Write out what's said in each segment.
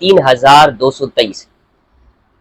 3223।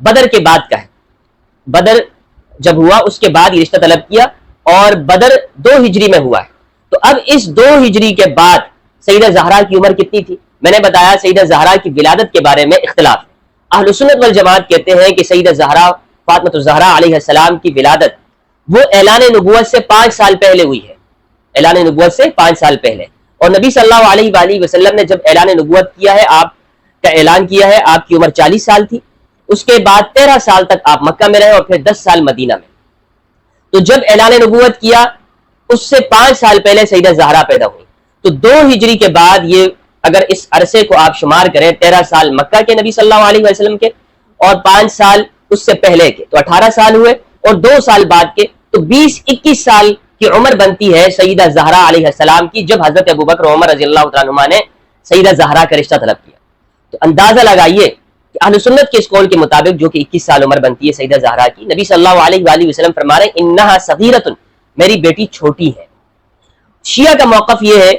بدر کے بعد کا ہے. بدر جب ہوا اس کے بعد یہ رشتہ طلب کیا اور بدر 2 ہجری میں ہوا ہے. تو اب اس 2 ہجری کے بعد سیدہ زہرا کی عمر کتنی تھی؟ میں نے بتایا سیدہ زہرا کی ولادت کے بارے میں اختلاف ہے. اہل سنت والجماعت کہتے ہیں کہ سیدہ زہرا فاطمۃ الزہرا علیہ السلام کی ولادت وہ اعلان نبوت سے 5 سال پہلے ہوئی ہے. اعلان نبوت سے 5 سال پہلے. اور نبی صلی اللہ علیہ وآلہ وسلم نے جب اعلان نبوت کیا ہے، آپ کا اعلان کیا ہے، آپ کی عمر 40 سال تھی. اس کے بعد 13 سال تک آپ مکہ میں رہے اور پھر 10 سال مدینہ میں. تو جب اعلان نبوت کیا اس سے 5 سال پہلے سیدہ زہرا پیدا ہوئی. تو 2 ہجری کے بعد یہ اگر اس عرصے کو آپ شمار کریں 13 سال مکہ کے نبی صلی اللہ علیہ وسلم کے اور 5 سال اس سے پہلے کے، تو 18 سال ہوئے اور 2 سال بعد کے، تو 20-21 سال کی عمر بنتی ہے سیدہ زہرا علیہ السلام کی جب حضرت ابوبکر عمر رضی اللہ تعالیٰ عنہما نے سیدہ زہرا کا رشتہ طلب کیا. تو اندازہ لگائیے کہ اہل سنت کے اس قول کے مطابق جو کہ 21 سال عمر بنتی ہے سیدہ زہرا کی، نبی صلی اللہ علیہ وآلہ وسلم فرما رہے ہیں انہا صغیرۃ، میری بیٹی چھوٹی ہے. شیعہ کا موقف یہ ہے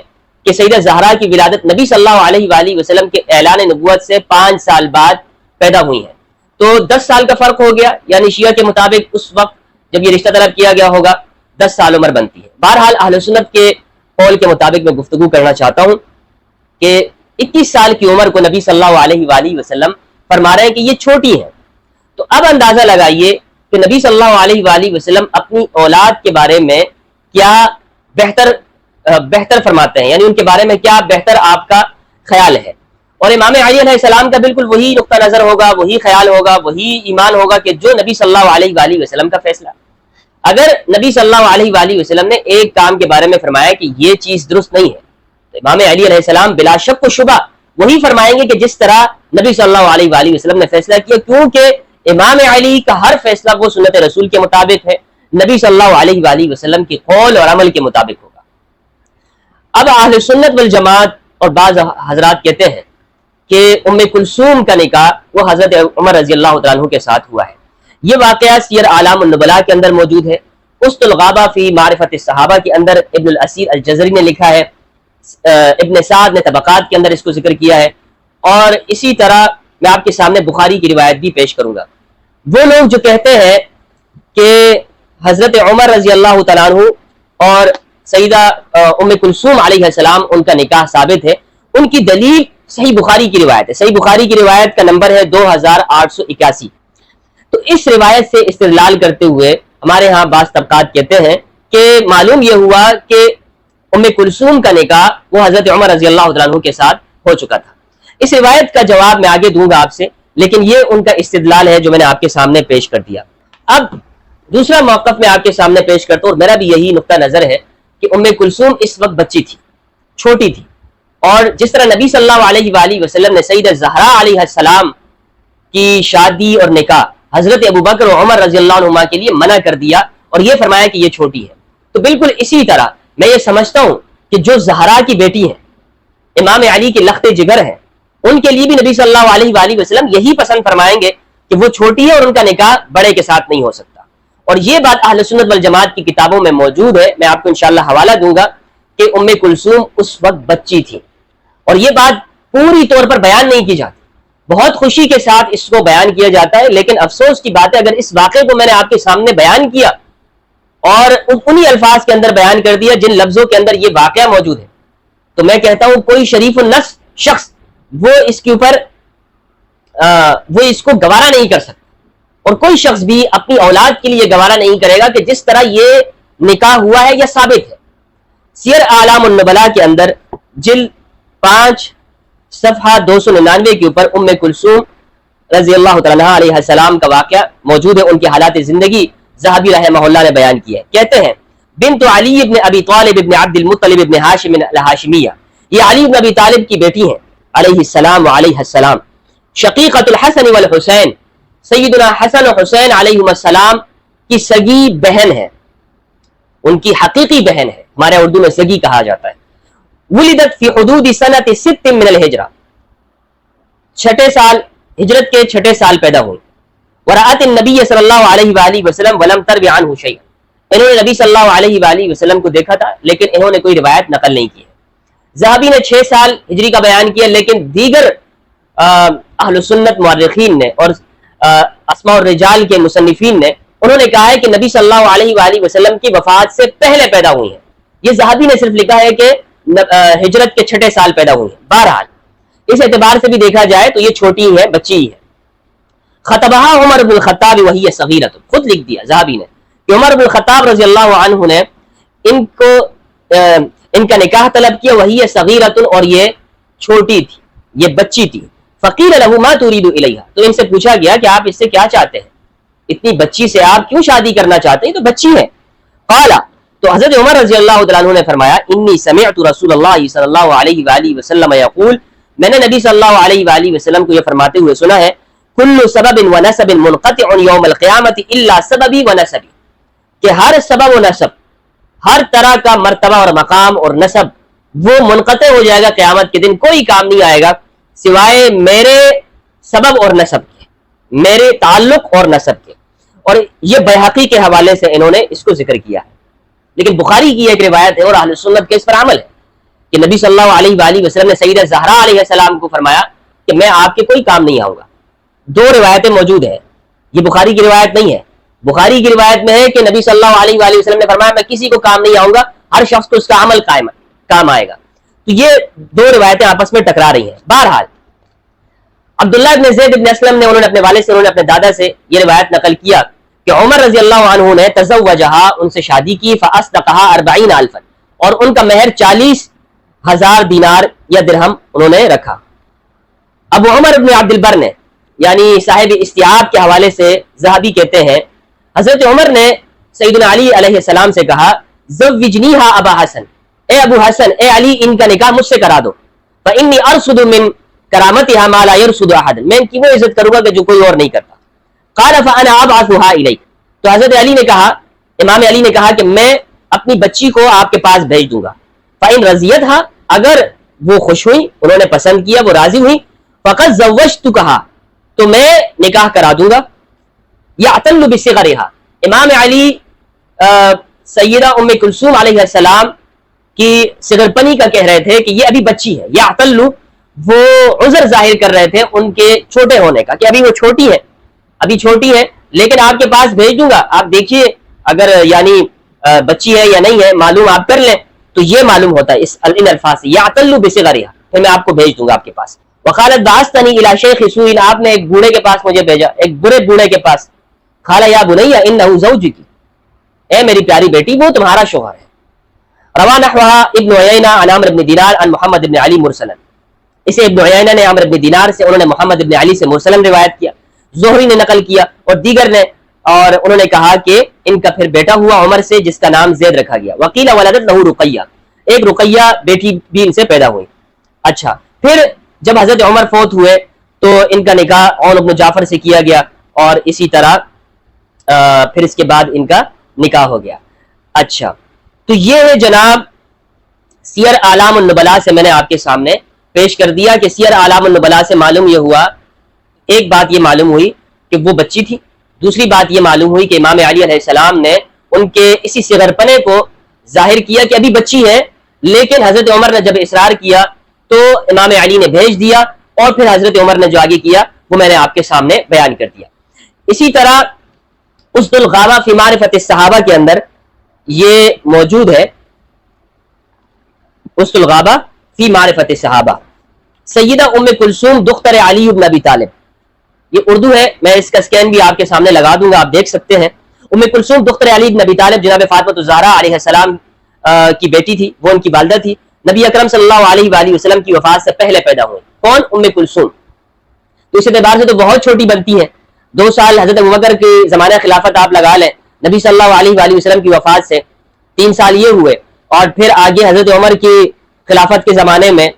کہ سیدہ زہرا کی ولادت نبی صلی اللہ علیہ وآلہ وسلم کے اعلان نبوت سے 5 سال بعد پیدا ہوئی ہیں. تو 10 سال کا فرق ہو گیا، یعنی شیعہ کے مطابق اس وقت جب یہ رشتہ طلب کیا گیا ہوگا 10 سال عمر بنتی ہے. بہرحال اہل سنت کے قول کے مطابق میں گفتگو کرنا چاہتا ہوں کہ 21 سال کی عمر کو نبی صلی اللہ علیہ وآلہ وسلم فرما رہے ہیں کہ یہ چھوٹی ہے. تو اب اندازہ لگائیے کہ نبی صلی اللہ علیہ وآلہ وسلم اپنی اولاد کے بارے میں کیا بہتر فرماتے ہیں، یعنی ان کے بارے میں کیا بہتر آپ کا خیال ہے. اور امام علی علیہ السلام کا بالکل وہی نقطہ نظر ہوگا، وہی خیال ہوگا، وہی ایمان ہوگا کہ جو نبی صلی اللہ علیہ وآلہ وسلم کا فیصلہ. اگر نبی صلی اللہ علیہ وآلہ وسلم نے ایک کام کے بارے میں فرمایا کہ یہ چیز درست نہیں ہے تو امام علی علیہ السلام بلا شک و شبہ وہی فرمائیں گے کہ جس طرح نبی صلی اللہ علیہ وآلہ وسلم نے فیصلہ کیا، کیونکہ امام علی کا ہر فیصلہ وہ سنت رسول کے مطابق ہے، نبی صلی اللہ علیہ وآلہ وسلم کے قول اور عمل کے مطابق ہوگا. اب اہل سنت والجماعت اور بعض حضرات کہتے ہیں کہ ام کلثوم کا نکاح وہ حضرت عمر رضی اللہ تعالیٰ عنہ کے ساتھ ہوا ہے. یہ واقعہ سیر اعلام النبلاء کے اندر موجود ہے. اسط الغابہ فی معرفت الصحابہ کے اندر ابن الاسیر الجزری نے لکھا ہے، ابن سعد نے طبقات کے اندر اس کو ذکر کیا ہے، اور اسی طرح میں آپ کے سامنے بخاری کی روایت بھی پیش کروں گا. وہ لوگ جو کہتے ہیں کہ حضرت عمر رضی اللہ تعالیٰ عنہ اور سیدہ ام کلثوم علیہ السلام ان کا نکاح ثابت ہے، ان کی دلیل صحیح بخاری کی روایت ہے. صحیح بخاری کی روایت کا نمبر ہے 2881. تو اس روایت سے استدلال کرتے ہوئے ہمارے ہاں بعض طبقات کہتے ہیں کہ معلوم یہ ہوا کہ ام کلثوم کا نکاح وہ حضرت عمر رضی اللہ تعالیٰ عنہ کے ساتھ ہو چکا تھا. اس روایت کا جواب میں آگے دوں گا آپ سے، لیکن یہ ان کا استدلال ہے جو میں نے آپ کے سامنے پیش کر دیا. اب دوسرا موقف میں آپ کے سامنے پیش کرتا ہوں، اور میرا بھی یہی نقطہ نظر ہے کہ ام کلثوم اس وقت بچی تھی، چھوٹی تھی، اور جس طرح نبی صلی اللہ علیہ وآلہ وسلم نے سیدہ زہرا علیہ السلام کی شادی اور نکاح حضرت ابوبکر و عمر رضی اللہ عنہما کے لیے منع کر دیا اور یہ فرمایا کہ یہ چھوٹی ہے، تو بالکل اسی طرح میں یہ سمجھتا ہوں کہ جو زہرا کی بیٹی ہیں، امام علی کے لخت جگر ہیں، ان کے لیے بھی نبی صلی اللہ علیہ وآلہ وسلم یہی پسند فرمائیں گے کہ وہ چھوٹی ہے اور ان کا نکاح بڑے کے ساتھ نہیں ہو سکتا. اور یہ بات اہل سنت والجماعت کی کتابوں میں موجود ہے، میں آپ کو انشاءاللہ حوالہ دوں گا کہ ام کلثوم اس وقت بچی تھی، اور یہ بات پوری طور پر بیان نہیں کی جاتی، بہت خوشی کے ساتھ اس کو بیان کیا جاتا ہے. لیکن افسوس کی بات ہے اگر اس واقعے کو میں نے آپ کے سامنے بیان کیا اور انہی الفاظ کے اندر بیان کر دیا جن لفظوں کے اندر یہ واقعہ موجود ہے، تو میں کہتا ہوں کوئی شریف النفس شخص وہ اس کے اوپر وہ اس کو گوارا نہیں کر سکتا، اور کوئی شخص بھی اپنی اولاد کے لیے گوارا نہیں کرے گا کہ جس طرح یہ نکاح ہوا ہے یا ثابت ہے. سیر اعلام النبلاء کے اندر جلد 5 صفحہ 299 کے اوپر ام کلثوم رضی اللہ تعالیٰ علیہ السلام کا واقعہ موجود ہے. ان کی حالات زندگی ذہبی رحمہ اللہ نے بیان کی ہے. کہتے ہیں بنت علی ابن ابی طالب ابن عبد المطلب ابن ہاشم الہاشمیہ، یہ علی ابن ابی طالب کی بیٹی ہیں علیہ السلام وعلیہ السلام. شقیقۃ الحسن والحسین، سیدنا حسن و حسین علیہ السلام کی سگی بہن ہے، ان کی حقیقی بہن ہے، ہمارے اردو میں سگی کہا جاتا ہے. ولدت فی حدود سنۃ 6 من الہجرہ، 6 سال ہجرت کے 6 سال پیدا ہوئی. ورأت النبی صلی اللہ علیہ وآلہ وسلم ولم تروی عنہ شیئا، انہوں نے نبی صلی اللہ علیہ وآلہ وسلم کو دیکھا تھا لیکن انہوں نے کوئی روایت نقل نہیں کی ہے. ذہبی نے 6 سال ہجری کا بیان کیا، لیکن دیگر اہل سنت مورخین نے اور اسماء الرجال کے مصنفین نے، انہوں نے کہا ہے کہ نبی صلی اللہ علیہ وآلہ وسلم کی وفات سے پہلے پیدا ہوئی ہیں. یہ ذہبی نے صرف لکھا ہے کہ ہجرت کے 6 سال پیدا ہوئی ہیں. بہرحال اس اعتبار سے بھی دیکھا جائے تو یہ چھوٹی ہے، بچی ہی ہے. خطبہ عمر بن الخطاب وہی صغیرۃ، خود لکھ دیا ذہبی نے کہ عمر بن الخطاب رضی اللہ عنہ نے ان کا نکاح طلب کیا، وہی صغیرۃ، اور یہ چھوٹی تھی، یہ بچی تھی. فقیل له ما تريد الیہا، تو ان سے پوچھا گیا کہ آپ اس سے کیا چاہتے ہیں، اتنی بچی سے آپ کیوں شادی کرنا چاہتے ہیں، تو بچی ہے. قال، تو حضرت عمر رضی اللہ عنہ نے فرمایا انی سمعت رسول اللہ صلی اللہ علیہ وآلہ وسلم یقول، میں نے نبی صلی اللہ علیہ وآلہ وسلم کو یہ فرماتے ہوئے سنا ہے، کل سبب ونسب منقطع یوم القیامت الا سببی ونسبی، کہ ہر سبب و نسب، ہر طرح کا مرتبہ اور مقام اور نسب وہ منقطع ہو جائے گا قیامت کے دن، کوئی کام نہیں آئے گا سوائے میرے سبب اور نسب کے، میرے تعلق اور نسب کے. اور یہ بیہقی کے حوالے سے انہوں نے اس کو ذکر کیا ہے. لیکن بخاری کی ایک روایت ہے اور اہل سنت کے اس پر عمل ہے کہ نبی صلی اللہ علیہ وآلہ وسلم نے سیدہ زہرا علیہ السلام کو فرمایا کہ میں آپ کے کوئی کام نہیں آؤں گا. 2 روایتیں موجود ہیں، یہ بخاری کی روایت نہیں ہے. بخاری کی روایت میں ہے کہ نبی صلی اللہ علیہ وآلہ وسلم نے فرمایا میں کسی کو کام نہیں آؤں گا، ہر شخص کو اس کا عمل کام آئے گا. تو یہ 2 روایتیں آپس میں ٹکرا رہی ہیں. بہرحال عبداللہ ابن زید ابن اسلم نے، انہوں نے اپنے والد سے، انہوں نے اپنے دادا سے یہ روایت نقل کیا کہ عمر رضی اللہ عنہ نے تزوجہا، ان سے شادی کی، فاصدقہا 40,000، اور ان کا مہر 40,000 دینار یا درہم انہوں نے رکھا. ابو عمر ابن عبد البر نے، یعنی صاحب استیعاب کے حوالے سے ذہبی کہتے ہیں، حضرت عمر نے سیدنا علی علیہ السلام سے کہا زوجنیہا ابا حسن، اے ابو حسن، اے علی، ان کا نکاح مجھ سے کرا دو. فانی ارصد من کرامتها ما لا يرصد احد، میں ان کی وہ عزت کروں گا کہ جو کوئی اور نہیں کرتا. قال فانا ابعثها الیک، تو حضرت علی نے کہا، امام علی نے کہا کہ میں اپنی بچی کو آپ کے پاس بھیج دوں گا. فان رضیتها، اگر وہ خوش ہوئی، انہوں نے پسند کیا، وہ راضی ہوئی، فقد زوجتکہا، تو میں نکاح کرا دوں گا. یعتل بصغرها، امام علی سیدہ ام کلثوم علیہ السلام کی صغرپنی کا کہہ رہے تھے کہ یہ ابھی بچی ہے. یعتل، وہ عذر ظاہر کر رہے تھے ان کے چھوٹے ہونے کا کہ ابھی وہ چھوٹی ہے، ابھی چھوٹی ہے، لیکن آپ کے پاس بھیج دوں گا، آپ دیکھیے اگر یعنی بچی ہے یا نہیں ہے معلوم آپ کر لیں. تو یہ معلوم ہوتا ہے اس ان الفاظ سے، یعتل بصغرها، پھر میں آپ کو بھیج دوں گا آپ کے پاس. وقالت بعثتنی الی شیخ سوء، آپ نے ایک بوڑھے کے پاس مجھے بھیجا، ایک برے بوڑھے کے پاس. قال یا بنی انہ زوجک، اے میری پیاری بیٹی وہ تمہارا شوہر ہے. روا نحوها ابن عیینہ عن عمرو بن دینار عن محمد بن علی مرسلا، اسے ابن عیینہ نے عمرو بن دینار سے، انہوں نے محمد بن علی سے مرسلا روایت کیا. زہری نے نقل کیا اور دیگر نے، اور انہوں نے کہا کہ ان کا پھر بیٹا ہوا عمر سے جس کا نام زید رکھا گیا. وقیل ولدت له رقیہ، ایک رقیہ بیٹی بھی ان سے پیدا ہوئی. اچھا، پھر جب حضرت عمر فوت ہوئے تو ان کا نکاح عون بن جعفر سے کیا گیا، اور اسی طرح پھر اس کے بعد ان کا نکاح ہو گیا. اچھا، تو یہ ہے جناب سیر اعلام النبلاء سے میں نے آپ کے سامنے پیش کر دیا کہ سیر اعلام النبلاء سے معلوم یہ ہوا، ایک بات یہ معلوم ہوئی کہ وہ بچی تھی، دوسری بات یہ معلوم ہوئی کہ امام علی علیہ السلام نے ان کے اسی صغر پنے کو ظاہر کیا کہ ابھی بچی ہے، لیکن حضرت عمر نے جب اصرار کیا تو امام علی نے بھیج دیا، اور پھر حضرت عمر نے جو آگے کیا وہ میں نے آپ کے سامنے بیان کر دیا. اسی طرح اسد الغابہ فی معرفت الصحابہ کے اندر یہ موجود ہے، اسد الغابہ فی معرفت الصحابہ، سیدہ ام کلثوم دختر علی بن ابی طالب، یہ اردو ہے، میں اس کا اسکین بھی آپ کے سامنے لگا دوں گا، آپ دیکھ سکتے ہیں. ام کلثوم دختر علی بن ابی طالب جناب فاطمہ الزہرا علیہ السلام کی بیٹی تھی، وہ ان کی والدہ تھی. نبی اکرم صلی اللہ علیہ وآلہ وسلم کی وفات سے پہلے پیدا ہوئی. کون؟ ام کلثوم. تو اس اعتبار سے تو بہت چھوٹی بنتی ہیں. 2 سال حضرت ابوبکر کے زمانہ خلافت آپ لگا لیں، نبی صلی اللہ علیہ وآلہ وسلم کی وفات سے 3 سال یہ ہوئے، اور پھر آگے حضرت عمر کی خلافت کے زمانے میں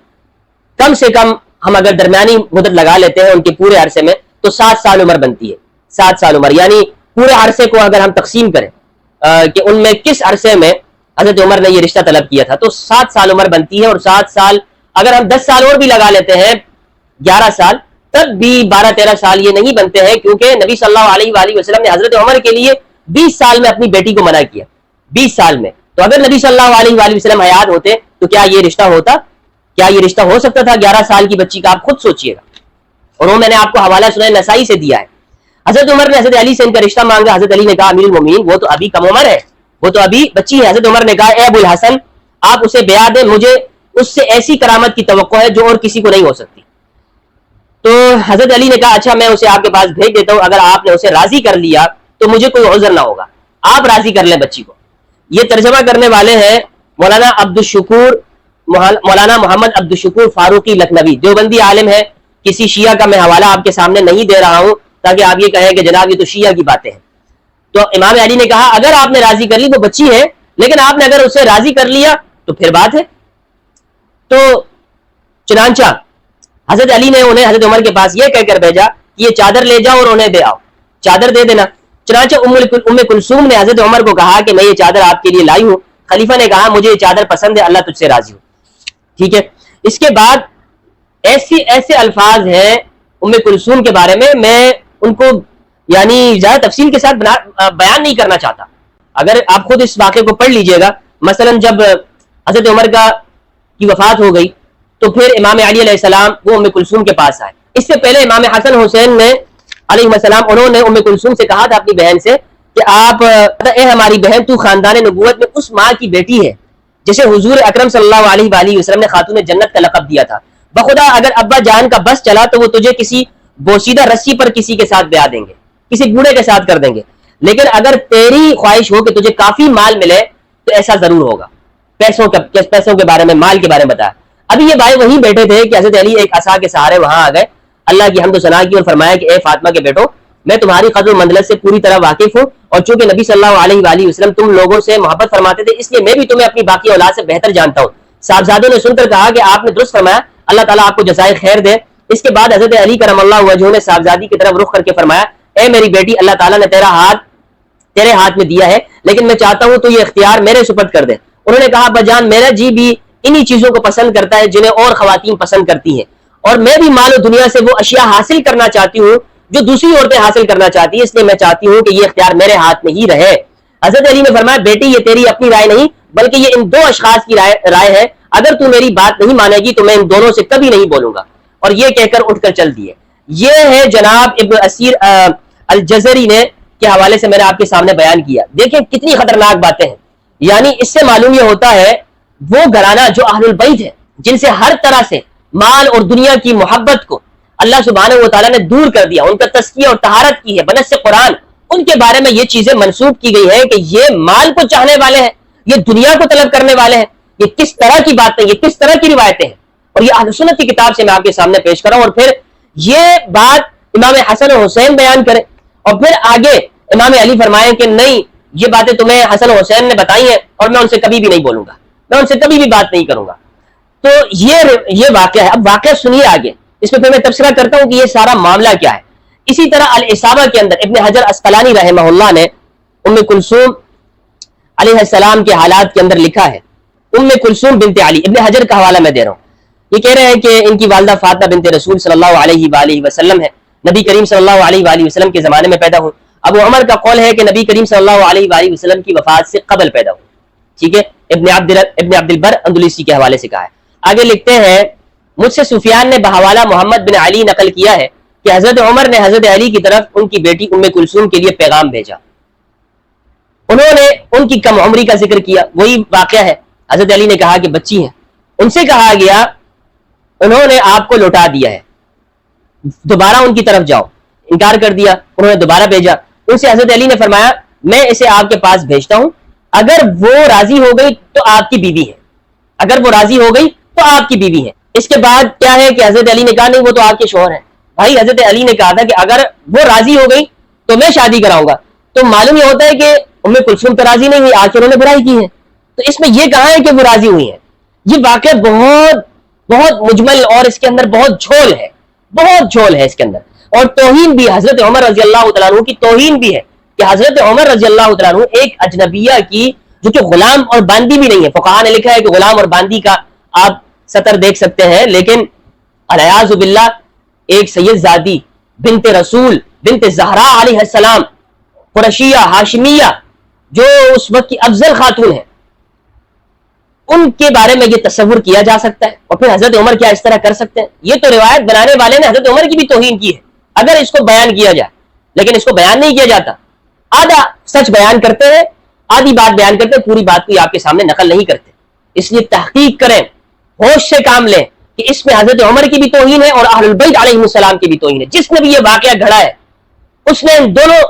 کم سے کم ہم اگر درمیانی مدت لگا لیتے ہیں ان کے پورے عرصے میں تو 7 سال عمر بنتی ہے. 7 سال عمر، یعنی پورے عرصے کو اگر ہم تقسیم کریں کہ ان میں کس عرصے میں حضرت عمر نے یہ رشتہ طلب کیا تھا، تو 7 سال عمر بنتی ہے. اور 7 سال اگر ہم 10 سال اور بھی لگا لیتے ہیں 11 سال، تب بھی 12-13 سال یہ نہیں بنتے ہیں، کیونکہ نبی صلی اللہ علیہ وآلہ وسلم نے حضرت عمر کے لیے 20 سال میں اپنی بیٹی کو منع کیا. 20 سال میں. تو اگر نبی صلی اللہ علیہ وآلہ وسلم حیات ہوتے تو کیا یہ رشتہ ہوتا؟ کیا یہ رشتہ ہو سکتا تھا 11 سال کی بچی کا؟ آپ خود سوچئے گا. اور وہ میں نے آپ کو حوالہ سنن نسائی سے دیا ہے. حضرت عمر نے حضرت علی سے ان کا رشتہ مانگا. حضرت علی نے کہا امیر المومنین وہ تو ابھی کم عمر ہے, وہ تو ابھی بچی ہے. حضرت عمر نے کہا اے ابو الحسن آپ اسے بیعت دیں, مجھے اس سے ایسی کرامت کی توقع ہے جو اور کسی کو نہیں ہو سکتی. تو حضرت علی نے کہا اچھا میں اسے آپ کے پاس بھیج دیتا ہوں, اگر آپ نے اسے راضی کر لیا تو مجھے کوئی عذر نہ ہوگا, آپ راضی کر لیں بچی کو. یہ ترجمہ کرنے والے ہیں مولانا محمد عبد الشکور فاروقی لکھنوی, دیوبندی عالم ہے. کسی شیعہ کا میں حوالہ آپ کے سامنے نہیں دے رہا ہوں تاکہ آپ یہ کہیں کہ جناب یہ تو شیعہ کی باتیں ہیں. تو امام علی نے کہا اگر آپ نے راضی کر لی وہ بچی ہے, لیکن آپ نے اگر اسے راضی کر لیا تو پھر بات ہے. تو چنانچہ حضرت علی نے انہیں حضرت عمر کے پاس یہ کہہ کر بھیجا کہ یہ چادر لے جاؤ اور انہیں دے آؤ, چادر دے دینا. چنانچہ ام کلثوم نے حضرت عمر کو کہا کہ میں یہ چادر آپ کے لیے لائی ہوں. خلیفہ نے کہا مجھے یہ چادر پسند ہے, اللہ تجھ سے راضی ہو. ٹھیک ہے. اس کے بعد ایسے الفاظ ہیں ام کلثوم کے بارے میں ان کو یعنی زیادہ تفصیل کے ساتھ بیان نہیں کرنا چاہتا. اگر آپ خود اس واقعے کو پڑھ لیجئے گا, مثلا جب حضرت عمر کی وفات ہو گئی تو پھر امام علی علیہ السلام وہ ام کلثوم کے پاس آئے. اس سے پہلے امام حسن حسین نے علیہ السلام انہوں نے ام کلثوم سے کہا تھا اپنی بہن سے کہ آپ اے ہماری بہن تو خاندان نبوت میں اس ماں کی بیٹی ہے جسے حضور اکرم صلی اللہ علیہ وآلہ وسلم نے خاتون جنت کا لقب دیا تھا. بخدا اگر ابا جان کا بس چلا تو وہ تجھے کسی بوسیدہ رسی پر کسی کے ساتھ بیاہ دیں گے, کسی بوڑھے کے ساتھ کر دیں گے, لیکن اگر تیری خواہش ہو کہ تجھے کافی مال ملے تو ایسا ضرور ہوگا. پیسوں کے بارے میں, مال کے بارے میں بتایا. ابھی یہ بھائی وہیں بیٹھے تھے کہ حضرت علی ایک عصا کے سہارے وہاں آ گئے, اللہ کی حمد و ثنا کی اور فرمایا کہ اے فاطمہ کے بیٹو میں تمہاری قدر و منزلت سے پوری طرح واقف ہوں, اور چونکہ نبی صلی اللہ علیہ وآلہ وسلم تم لوگوں سے محبت فرماتے تھے اس لیے میں بھی تمہیں اپنی باقی اولاد سے بہتر جانتا ہوں. صاحبزادوں نے سن کر کہا کہ آپ نے درست فرمایا, اللہ تعالیٰ آپ کو جزائے خیر دے. اس کے بعد حضرت علی کرم اللہ وجہہ نے صاحبزادی کی طرف رخ کر کے فرمایا اے میری بیٹی اللہ تعالیٰ نے تیرے ہاتھ میں دیا ہے, لیکن میں چاہتا ہوں تو یہ اختیار میرے سپرد کر دے. انہوں نے کہا ابا جان میرا جی بھی انہی چیزوں کو پسند کرتا ہے جنہیں اور خواتین پسند کرتی ہیں, اور میں بھی مال و دنیا سے وہ اشیاء حاصل کرنا چاہتی ہوں جو دوسری عورتیں حاصل کرنا چاہتی ہیں, اس لیے میں چاہتی ہوں کہ یہ اختیار میرے ہاتھ میں ہی رہے. حضرت علی نے فرمایا بیٹی یہ تیری اپنی رائے نہیں بلکہ یہ ان دو اشخاص کی رائے ہے, اگر تو میری بات نہیں مانے گی تو میں ان دونوں سے کبھی نہیں بولوں گا. اور یہ کہہ کر اٹھ کر چل دیے. یہ ہے جناب ابن اسیر الجزری نے کے حوالے سے میں نے آپ کے سامنے بیان کیا. دیکھیں کتنی خطرناک باتیں ہیں. یعنی اس سے معلوم یہ ہوتا ہے وہ گھرانہ جو اہل البیت ہے جن سے ہر طرح سے مال اور دنیا کی محبت کو اللہ سبحانہ و تعالیٰ نے دور کر دیا, ان کا تزکیہ اور طہارت کی ہے بنص قرآن. ان کے بارے میں یہ چیزیں منسوب کی گئی ہیں کہ یہ مال کو چاہنے والے ہیں, یہ دنیا کو طلب کرنے والے ہیں. یہ کس طرح کی باتیں, یہ کس طرح کی روایتیں ہیں, اور یہ اہل سنت کی کتاب سے میں آپ کے سامنے پیش کر رہا ہوں. اور پھر یہ بات امام حسن و حسین بیان کریں, اور پھر آگے امام علی فرمائیں کہ نہیں یہ باتیں تمہیں حسن و حسین نے بتائی ہیں اور میں ان سے کبھی بھی نہیں بولوں گا, میں ان سے کبھی بھی بات نہیں کروں گا. تو یہ واقعہ ہے. اب واقعہ سنیے آگے, اس میں پھر میں تبصرہ کرتا ہوں کہ یہ سارا معاملہ کیا ہے. اسی طرح الاصابہ کے اندر ابن حجر اسقلانی رحمہ اللہ نے ام کلثوم علیہ السلام کے حالات کے اندر لکھا ہے. ام کلثوم بنت علی, ابن حجر کا حوالہ میں دے رہا ہوں. یہ کہہ رہے ہیں کہ ان کی والدہ فاطمہ بنت رسول صلی اللہ علیہ وآلہ وسلم ہے, نبی کریم صلی اللہ علیہ وآلہ وسلم کے زمانے میں پیدا ہوئی. ابو عمر کا قول ہے کہ نبی کریم صلی اللہ علیہ وآلہ وسلم کی وفات سے قبل پیدا ہوئی. ٹھیک ہے, ابن عبد البر اندلسی کے حوالے سے کہا ہے. آگے لکھتے ہیں مجھ سے سفیان نے بحوالہ محمد بن علی نقل کیا ہے کہ حضرت عمر نے حضرت علی کی طرف ان کی بیٹی ام کلثوم کے لیے پیغام بھیجا. انہوں نے ان کی کم عمری کا ذکر کیا, وہی واقعہ ہے. حضرت علی نے کہا کہ بچی ہیں. ان سے کہا گیا انہوں نے آپ کو لوٹا دیا ہے, دوبارہ ان کی طرف جاؤ. انکار کر دیا, انہوں نے دوبارہ بھیجا. ان سے حضرت علی نے فرمایا میں اسے آپ کے پاس بھیجتا ہوں, اگر وہ راضی ہو گئی تو آپ کی بیوی ہے, اگر وہ راضی ہو گئی تو آپ کی بیوی ہے. اس کے بعد کیا ہے کہ حضرت علی نے کہا نہیں وہ تو آپ کے شوہر ہیں. بھائی حضرت علی نے کہا تھا کہ اگر وہ راضی ہو گئی تو میں شادی کراؤں گا. تو معلوم یہ ہوتا ہے کہ ام کلثوم تو راضی نہیں ہوئی, آخر انہوں نے برائی کی ہے. تو اس میں یہ کہا ہے کہ وہ راضی ہوئی ہیں. یہ واقعہ بہت بہت مجمل اور اس کے اندر بہت جھول ہے, بہت جھول ہے اس کے اندر. اور توہین بھی, حضرت عمر رضی اللہ تعالیٰ عنہ کی توہین بھی ہے کہ حضرت عمر رضی اللہ تعالیٰ عنہ ایک اجنبیہ کی جو کہ غلام اور باندی بھی نہیں ہے. فقہاء نے لکھا ہے کہ غلام اور باندی کا آپ سطر دیکھ سکتے ہیں, لیکن الیاذ باللہ ایک سید زادی بنت رسول بنت زہرا علیہ السلام قرشیہ ہاشمیہ جو اس وقت کی افضل خاتون ہے, ان کے بارے میں یہ تصور کیا جا سکتا ہے؟ اور پھر حضرت عمر کیا اس طرح کر سکتے ہیں؟ یہ تو روایت بنانے والے نے حضرت عمر کی بھی توہین کی ہے اگر اس کو بیان کیا جائے. لیکن اس کو بیان نہیں کیا جاتا. آدھا سچ بیان کرتے ہیں, آدھی بات بیان کرتے ہیں, پوری بات کو آپ کے سامنے نقل نہیں کرتے. اس لیے تحقیق کریں, ہوش سے کام لیں کہ اس میں حضرت عمر کی بھی توہین ہے اور اہل البیت علیہ السلام کی بھی توہین ہے. جس نے بھی یہ واقعہ گھڑا ہے اس نے ان دونوں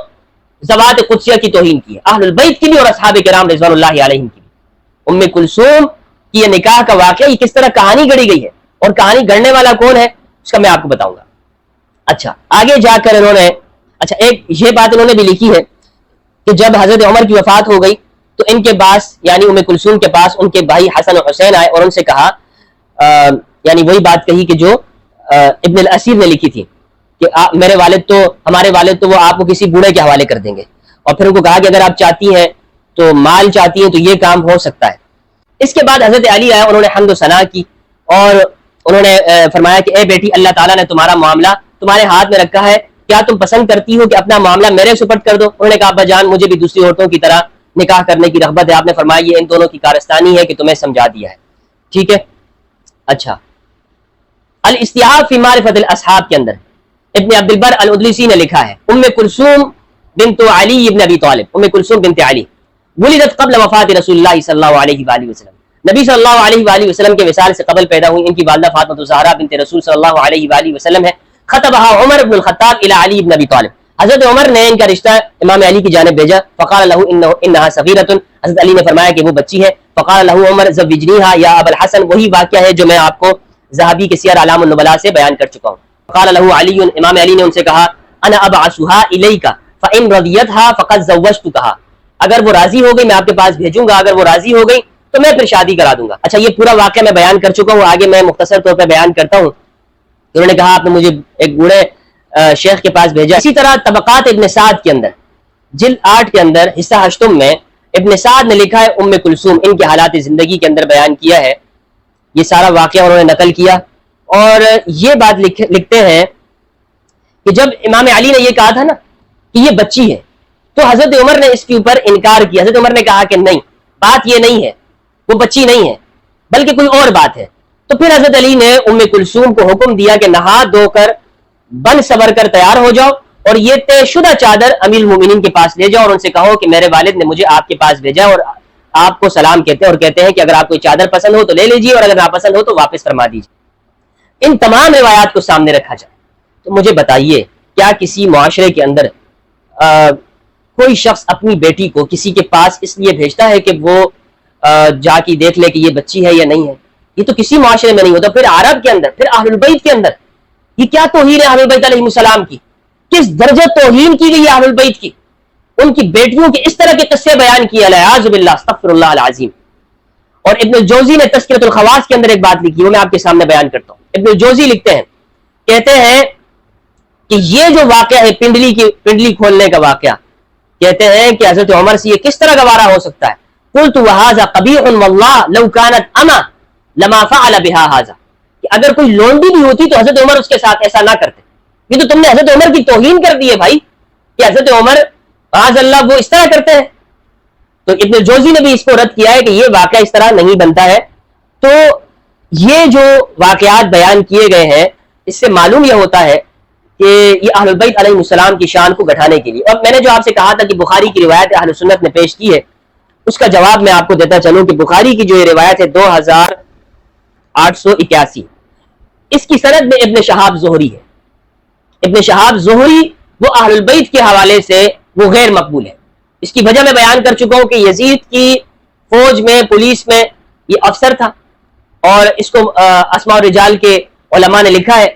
ذوات قدسیہ کی توہین کی ہے, اہل البیت کی بھی اور اصحاب کرام رضوان اللہ علیہم کی بھی. ام کلثوم کی یہ نکاح کا واقعہ یہ کس طرح کہانی گڑھی گئی ہے اور کہانی گڑھنے والا کون ہے اس کا میں آپ کو بتاؤں گا. اچھا آگے جا کر انہوں نے ایک یہ بات انہوں نے بھی لکھی ہے کہ جب حضرت عمر کی وفات ہو گئی تو ان کے پاس یعنی ام کلثوم کے پاس ان کے بھائی حسن و حسین آئے اور ان سے کہا یعنی وہی بات کہی کہ جو ابن الاسیر نے لکھی تھی کہ ہمارے والد تو وہ آپ کو کسی بوڑھے کے حوالے کر دیں گے, اور پھر ان کو کہا کہ اگر آپ چاہتی ہیں تو مال چاہتی ہیں تو یہ کام ہو سکتا ہے. اس کے بعد حضرت علی آئے, انہوں نے حمد و ثنا کی اور انہوں نے فرمایا کہ اے بیٹی اللہ تعالیٰ نے تمہارا معاملہ تمہارے ہاتھ میں رکھا ہے, کیا تم پسند کرتی ہو کہ اپنا معاملہ میرے سپرد کر دو؟ انہوں نے کہا ابا جان مجھے بھی دوسری عورتوں کی طرح نکاح کرنے کی رغبت ہے. آپ نے فرمایا یہ ان دونوں کی کارستانی ہے کہ تمہیں سمجھا دیا ہے, ٹھیک ہے. اچھا الاستیعاب فی معرفت الاصحاب کے اندر ابن عبد البر الادلسی نے لکھا ہے ام کلثوم بنت علی ابن ابی طالب, ام کلثوم بنت علی ولدت قبل وفات رسول اللہ صلی اللہ علیہ وآلہ وسلم, نبی صلی اللہ علیہ وآلہ وسلم کے وصال سے قبل پیدا ہوئی. ان کی والدہ فاطمہ الزہرا بنت رسول صلی اللہ علیہ وآلہ وسلم ہے. خطبها عمر بن الخطاب الى علی ابن ابی طالب, حضرت عمر نے ان کا رشتہ امام علی کی جانب بھیجا. فقال له انها صغیرۃ, حضرت علی نے فرمایا کہ وہ بچی ہے. فقال له عمر زوجنیها یا ابا الحسن, وہی واقعہ ہے جو میں آپ کو ذہبی کے سیر اعلام النبلاء سے بیان کر چکا ہوں. فقال له علی, امام علی نے ان سے کہا انا ابعثها الیک فان رضیتها فقد زوجتکها, اگر وہ راضی ہو گئی میں آپ کے پاس بھیجوں گا, اگر وہ راضی ہو گئی تو میں پھر شادی کرا دوں گا. اچھا یہ پورا واقعہ میں بیان کر چکا ہوں, آگے میں مختصر طور پہ بیان کرتا ہوں. انہوں نے کہا آپ نے مجھے ایک بوڑھے شیخ کے پاس بھیجا. اسی طرح طبقات ابن سعد کے اندر جلد 8 کے اندر حصہ ہشتم میں ابن سعد نے لکھا ہے ام کلثوم ان کے حالات زندگی کے اندر بیان کیا ہے. یہ سارا واقعہ انہوں نے نقل کیا اور یہ بات لکھتے ہیں کہ جب امام علی نے یہ کہا تھا نا کہ یہ بچی ہے تو حضرت عمر نے اس کے اوپر انکار کیا. حضرت عمر نے کہا کہ نہیں, بات یہ نہیں ہے, وہ بچی نہیں ہے بلکہ کوئی اور بات ہے. تو پھر حضرت علی نے ام کلثوم کو حکم دیا کہ نہا دھو کر بن سبر کر تیار ہو جاؤ اور یہ طے شدہ چادر امیر المومنین کے پاس لے جاؤ اور ان سے کہو کہ میرے والد نے مجھے آپ کے پاس بھیجا اور آپ کو سلام کہتے ہیں اور کہتے ہیں کہ اگر آپ کو چادر پسند ہو تو لے لیجیے اور اگر ناپسند ہو تو واپس فرما دیجیے. ان تمام روایات کو سامنے رکھا جائے تو مجھے بتائیے کیا کسی معاشرے کے اندر کوئی شخص اپنی بیٹی کو کسی کے پاس اس لیے بھیجتا ہے کہ وہ جا کے دیکھ لے کہ یہ بچی ہے یا نہیں ہے؟ یہ تو کسی معاشرے میں نہیں ہوتا. پھر عرب کے اندر, پھر اہل البیت کے اندر یہ کیا توہین ہے اہل البیت علیہ السلام کی, کس درجے توہین کی گئی ہے اہل البیت کی. ان کی بیٹیوں کے اس طرح کے قصے بیان کیے, الیاذ باللہ, استغفر اللہ العظیم. اور ابن الجوزی نے تذکرۃ الخواص کے اندر ایک بات لکھی, وہ میں آپ کے سامنے بیان کرتا ہوں. ابن الجوزی لکھتے ہیں, کہتے ہیں کہ یہ جو واقعہ ہے پنڈلی کھولنے کا واقعہ, کہتے ہیں کہ حضرت عمر سے یہ کس طرح گوارا ہو سکتا ہے. قلت وہذا قبیح واللہ لو كانت اما لما فعل بها هذا, کہ اگر کوئی لونڈی بھی ہوتی تو حضرت عمر اس کے ساتھ ایسا نہ کرتے. یہ تو تم نے حضرت عمر کی توہین کر دی ہے بھائی, کہ حضرت عمر معاذ اللہ وہ اس طرح کرتے ہیں. تو ابن الجوزی نے بھی اس کو رد کیا ہے کہ یہ واقعہ اس طرح نہیں بنتا ہے. تو یہ جو واقعات بیان کیے گئے ہیں اس سے معلوم یہ ہوتا ہے کہ یہ اہل البیت علیہ السلام کی شان کو گھٹانے کے لیے. اور میں نے جو آپ سے کہا تھا کہ بخاری کی روایت اہل سنت نے پیش کی ہے, اس کا جواب میں آپ کو دیتا چلوں کہ بخاری کی جو یہ روایت ہے 2881, اس کی سند میں ابن شہاب زہری ہے. ابن شہاب زہری وہ اہل البیت کے حوالے سے وہ غیر مقبول ہے. اس کی وجہ میں بیان کر چکا ہوں کہ یزید کی فوج میں, پولیس میں یہ افسر تھا اور اس کو اسماء الرجال کے علماء نے لکھا ہے.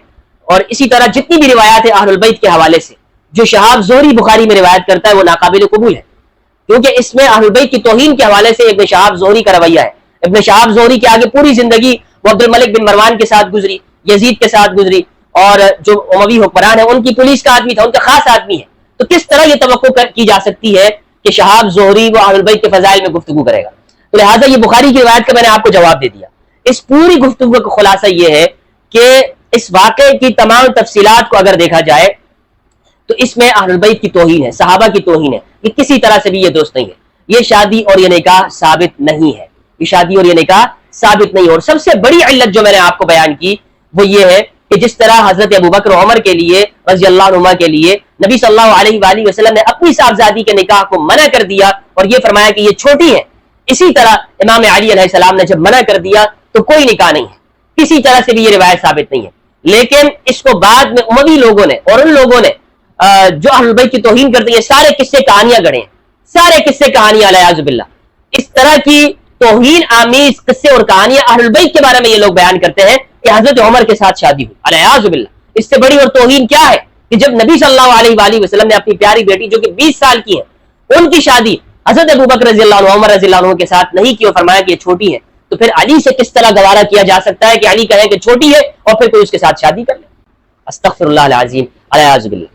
اور اسی طرح جتنی بھی روایات ہیں اہل البیت کے حوالے سے جو شہاب زہری بخاری میں روایت کرتا ہے وہ ناقابل قبول ہے, کیونکہ اس میں اہل البیت کی توہین کے حوالے سے ابن شہاب زہری کا رویہ ہے. ابن شہاب زہری کے آگے پوری زندگی وہ عبد الملک بن مروان کے ساتھ گزری, یزید کے ساتھ گزری, اور جو اموی حکمران ہیں ان کی پولیس کا آدمی تھا, ان کا خاص آدمی ہے. تو کس طرح یہ توقع کی جا سکتی ہے کہ شہاب زہری وہ اہل البیت کے فضائل میں گفتگو کرے گا؟ تو لہٰذا یہ بخاری کی روایت کا میں نے آپ کو جواب دے دیا. اس پوری گفتگو کا خلاصہ یہ ہے کہ اس واقعے کی تمام تفصیلات کو اگر دیکھا جائے تو اس میں اہل البیت کی توہین ہے, صحابہ کی توہین ہے. یہ کسی طرح سے بھی یہ دوست نہیں ہے. یہ شادی اور یہ نکاح ثابت نہیں ہے, یہ شادی اور یہ نکاح ثابت نہیں. اور سب سے بڑی علت جو میں نے آپ کو بیان کی وہ یہ ہے کہ جس طرح حضرت ابوبکر و عمر کے لیے رضی اللہ عنہما کے لیے نبی صلی اللہ علیہ وآلہ وسلم نے اپنی صاحبزادی کے نکاح کو منع کر دیا اور یہ فرمایا کہ یہ چھوٹی ہے، اسی طرح امام علی علیہ السلام نے جب منع کر دیا تو کوئی نکاح نہیں ہے، کسی طرح سے بھی یہ روایت ثابت نہیں ہے۔ لیکن اس کو بعد میں اموی لوگوں نے اور ان لوگوں نے جو اہل البیت کی توہین کرتے ہیں سارے قصے کہانیاں گڑھے ہیں، سارے قصے کہانیاں علیہ باللہ، اس طرح کی توہین آمیز قصے اور کہانیاں اہل البیت کے بارے میں یہ لوگ بیان کرتے ہیں کہ حضرت عمر کے ساتھ شادی ہوئی علیہ باللہ۔ اس سے بڑی اور توہین کیا ہے کہ جب نبی صلی اللہ علیہ وآلہ وسلم نے اپنی پیاری بیٹی جو کہ 20 سال کی ہیں ان کی شادی حضرت ابوبکر رضی اللہ عنہ عمر رضی اللہ عنہ کے ساتھ نہیں کی اور فرمایا کہ یہ چھوٹی ہے، تو پھر علی سے کس طرح گوارا کیا جا سکتا ہے کہ علی کہیں کہ چھوٹی ہے اور پھر کوئی اس کے ساتھ شادی کر لے؟ استغفر اللہ العظیم علیہ باللہ۔